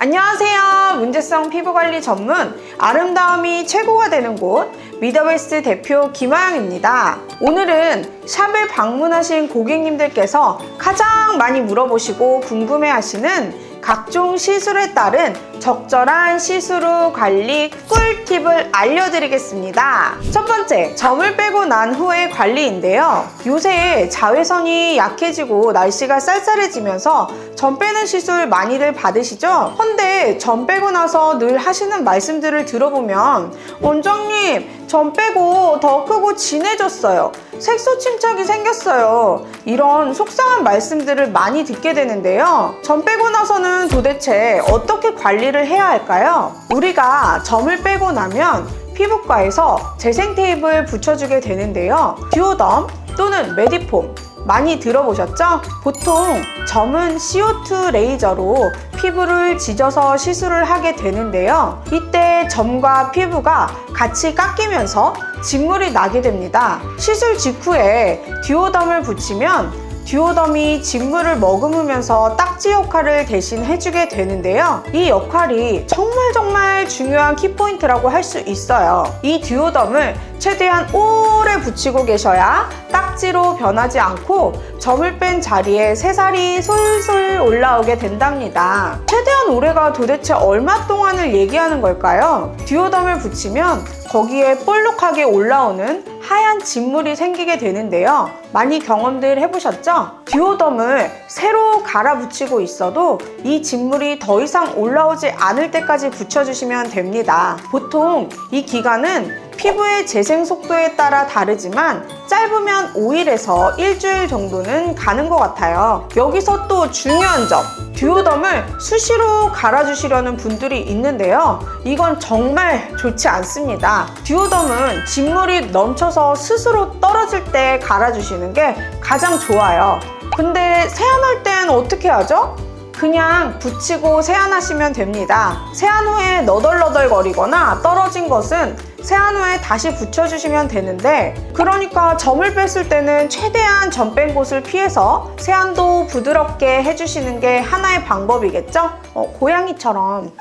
안녕하세요. 문제성 피부관리 전문 아름다움이 최고가 되는 곳 미더베스트 대표 김하영입니다. 오늘은 샵을 방문하신 고객님들께서 가장 많이 물어보시고 궁금해하시는 각종 시술에 따른 적절한 시술 후 관리 꿀팁을 알려드리겠습니다. 첫 번째, 점을 빼고 난 후의 관리인데요. 요새 자외선이 약해지고 날씨가 쌀쌀해지면서 점 빼는 시술 많이들 받으시죠? 근데 점 빼고 나서 늘 하시는 말씀들을 들어보면 원장님, 점 빼고 더 크고 진해졌어요. 색소 침착이 생겼어요. 이런 속상한 말씀들을 많이 듣게 되는데요. 점 빼고 나서는 도대체 어떻게 관리를 해야 할까요? 우리가 점을 빼고 나면 피부과에서 재생 테이프를 붙여주게 되는데요. 듀오덤 또는 메디폼 많이 들어보셨죠? 보통 점은 CO2 레이저로 피부를 지져서 시술을 하게 되는데요. 이때 점과 피부가 같이 깎이면서 진물이 나게 됩니다. 시술 직후에 듀오덤을 붙이면 듀오덤이 진물을 머금으면서 딱지 역할을 대신 해주게 되는데요. 이 역할이 정말 중요한 키포인트라고 할 수 있어요. 이 듀오덤을 최대한 오래 붙이고 계셔야 딱지로 변하지 않고 점을 뺀 자리에 새살이 솔솔 올라오게 된답니다. 최대한 오래가 도대체 얼마 동안을 얘기하는 걸까요? 듀오덤을 붙이면 거기에 볼록하게 올라오는 하얀 진물이 생기게 되는데요. 많이 경험들 해보셨죠? 듀오덤을 새로 갈아 붙이고 있어도 이 진물이 더 이상 올라오지 않을 때까지 붙여주시면 됩니다. 보통 이 기간은 피부의 재생 속도에 따라 다르지만 짧으면 5일에서 일주일 정도는 가는 것 같아요. 여기서 또 중요한 점, 듀오덤을 수시로 갈아주시려는 분들이 있는데요. 이건 정말 좋지 않습니다. 듀오덤은 진물이 넘쳐서 스스로 떨어질 때 갈아주시는 게 가장 좋아요. 근데 세안할 땐 어떻게 하죠? 그냥 붙이고 세안하시면 됩니다. 세안 후에 너덜너덜 거리거나 떨어진 것은 세안 후에 다시 붙여주시면 되는데, 그러니까 점을 뺐을 때는 최대한 점 뺀 곳을 피해서 세안도 부드럽게 해주시는 게 하나의 방법이겠죠? 고양이처럼.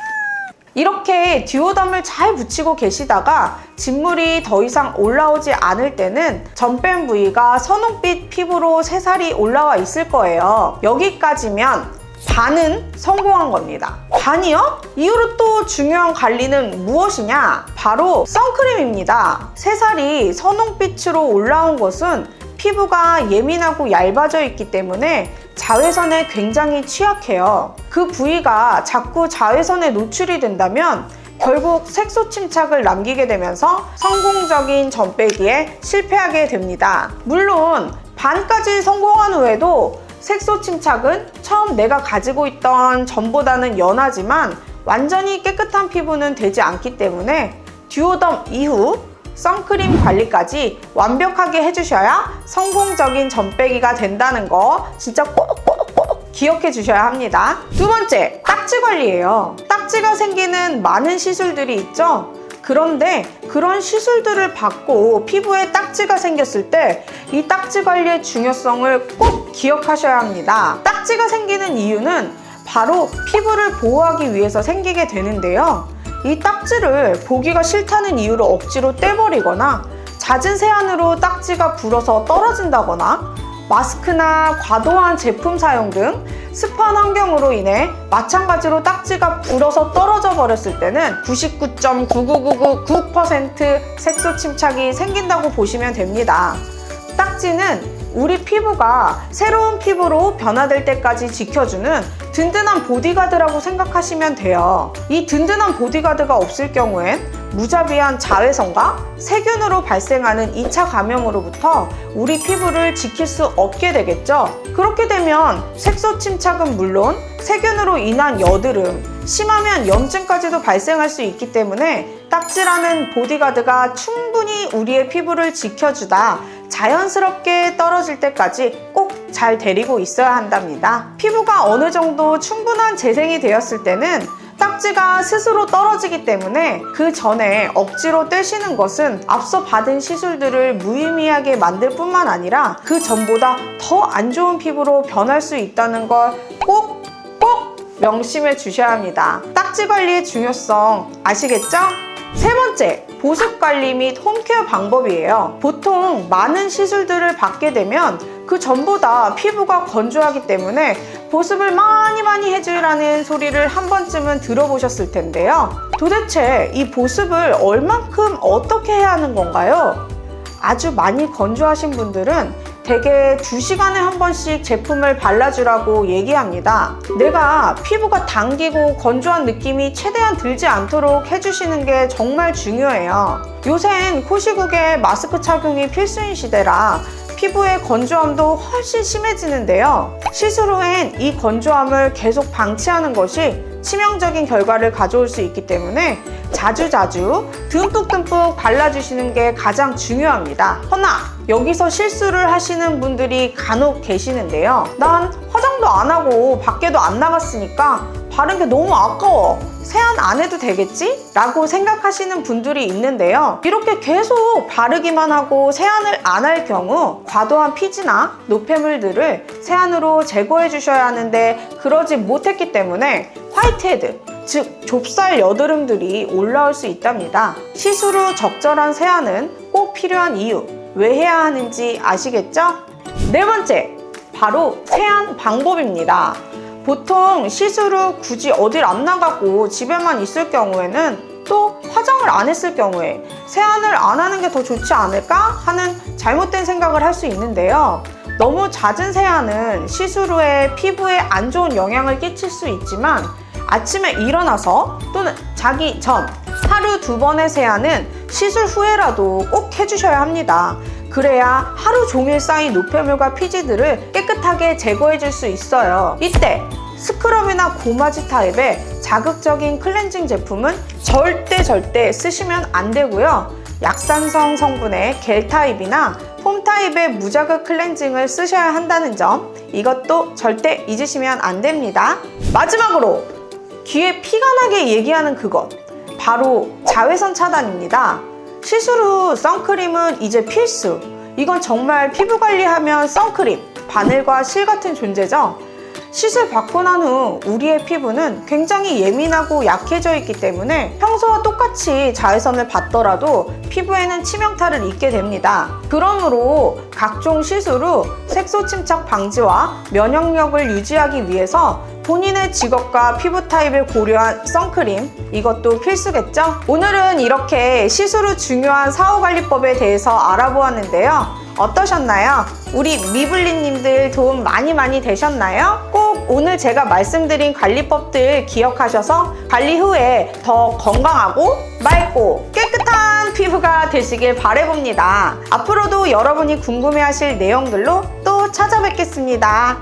이렇게 듀오덤을 잘 붙이고 계시다가 진물이 더 이상 올라오지 않을 때는 점 뺀 부위가 선홍빛 피부로 새살이 올라와 있을 거예요. 여기까지면 반은 성공한 겁니다. 반이요? 이후로 또 중요한 관리는 무엇이냐? 바로 선크림입니다. 새살이 선홍빛으로 올라온 것은 피부가 예민하고 얇아져 있기 때문에 자외선에 굉장히 취약해요. 그 부위가 자꾸 자외선에 노출이 된다면 결국 색소 침착을 남기게 되면서 성공적인 점 빼기에 실패하게 됩니다. 물론 반까지 성공한 후에도 색소 침착은 처음 내가 가지고 있던 점보다는 연하지만 완전히 깨끗한 피부는 되지 않기 때문에 듀오덤 이후 선크림 관리까지 완벽하게 해주셔야 성공적인 점 빼기가 된다는 거 진짜 꼭꼭 기억해 주셔야 합니다. 두 번째, 딱지 관리예요. 딱지가 생기는 많은 시술들이 있죠? 그런데 그런 시술들을 받고 피부에 딱지가 생겼을 때 이 딱지 관리의 중요성을 꼭 기억하셔야 합니다. 딱지가 생기는 이유는 바로 피부를 보호하기 위해서 생기게 되는데요. 이 딱지를 보기가 싫다는 이유로 억지로 떼버리거나 잦은 세안으로 딱지가 불어서 떨어진다거나 마스크나 과도한 제품 사용 등 습한 환경으로 인해 마찬가지로 딱지가 불어서 떨어져 버렸을 때는 99.99999% 색소 침착이 생긴다고 보시면 됩니다. 딱지는 우리 피부가 새로운 피부로 변화될 때까지 지켜주는 든든한 보디가드라고 생각하시면 돼요. 이 든든한 보디가드가 없을 경우엔 무자비한 자외선과 세균으로 발생하는 2차 감염으로부터 우리 피부를 지킬 수 없게 되겠죠. 그렇게 되면 색소 침착은 물론 세균으로 인한 여드름, 심하면 염증까지도 발생할 수 있기 때문에 딱지라는 보디가드가 충분히 우리의 피부를 지켜주다 자연스럽게 떨어질 때까지 꼭 잘 데리고 있어야 한답니다. 피부가 어느 정도 충분한 재생이 되었을 때는 딱지가 스스로 떨어지기 때문에 그 전에 억지로 떼시는 것은 앞서 받은 시술들을 무의미하게 만들 뿐만 아니라 그 전보다 더 안 좋은 피부로 변할 수 있다는 걸 꼭 명심해 주셔야 합니다. 딱지 관리의 중요성 아시겠죠? 세 번째, 보습 관리 및 홈케어 방법이에요. 보통 많은 시술들을 받게 되면 그 전보다 피부가 건조하기 때문에 보습을 많이 해주라는 소리를 한 번쯤은 들어보셨을 텐데요. 도대체 이 보습을 얼만큼 어떻게 해야 하는 건가요? 아주 많이 건조하신 분들은 대개 2시간에 한 번씩 제품을 발라주라고 얘기합니다. 내가 피부가 당기고 건조한 느낌이 최대한 들지 않도록 해주시는 게 정말 중요해요. 요샌 코시국에 마스크 착용이 필수인 시대라 피부의 건조함도 훨씬 심해지는데요. 시술 후엔 이 건조함을 계속 방치하는 것이 치명적인 결과를 가져올 수 있기 때문에 자주자주 듬뿍듬뿍 발라주시는 게 가장 중요합니다. 허나 여기서 실수를 하시는 분들이 간혹 계시는데요. 난 화장도 안 하고 밖에도 안 나갔으니까 바른 게 너무 아까워. 세안 안 해도 되겠지? 라고 생각하시는 분들이 있는데요. 이렇게 계속 바르기만 하고 세안을 안 할 경우 과도한 피지나 노폐물들을 세안으로 제거해 주셔야 하는데 그러지 못했기 때문에 화이트헤드, 즉 좁쌀 여드름들이 올라올 수 있답니다. 시술 후 적절한 세안은 꼭 필요한 이유, 왜 해야 하는지 아시겠죠? 네 번째, 바로 세안 방법입니다. 보통 시술 후 굳이 어딜 안 나가고 집에만 있을 경우에는 또 화장을 안 했을 경우에 세안을 안 하는 게 더 좋지 않을까 하는 잘못된 생각을 할 수 있는데요. 너무 잦은 세안은 시술 후에 피부에 안 좋은 영향을 끼칠 수 있지만 아침에 일어나서 또는 자기 전 하루 2번의 세안은 시술 후에라도 꼭 해주셔야 합니다. 그래야 하루 종일 쌓인 노폐물과 피지들을 깨끗하게 제거해 줄 수 있어요. 이때 스크럽이나 고마지 타입의 자극적인 클렌징 제품은 절대 쓰시면 안 되고요. 약산성 성분의 겔 타입이나 폼 타입의 무자극 클렌징을 쓰셔야 한다는 점, 이것도 절대 잊으시면 안 됩니다. 마지막으로 귀에 피가 나게 얘기하는 그것, 바로 자외선 차단입니다. 시술 후 선크림은 이제 필수. 이건 정말 피부 관리하면 선크림, 바늘과 실 같은 존재죠. 시술 받고 난 후 우리의 피부는 굉장히 예민하고 약해져 있기 때문에 평소와 똑같이 자외선을 받더라도 피부에는 치명타를 입게 됩니다. 그러므로 각종 시술 후 색소 침착 방지와 면역력을 유지하기 위해서 본인의 직업과 피부 타입을 고려한 선크림, 이것도 필수겠죠? 오늘은 이렇게 시술 후 중요한 사후관리법에 대해서 알아보았는데요. 어떠셨나요? 우리 미블리님들 도움 많이 되셨나요? 꼭 오늘 제가 말씀드린 관리법들 기억하셔서 관리 후에 더 건강하고 맑고 깨끗한 피부가 되시길 바라봅니다. 앞으로도 여러분이 궁금해하실 내용들로 또 찾아뵙겠습니다.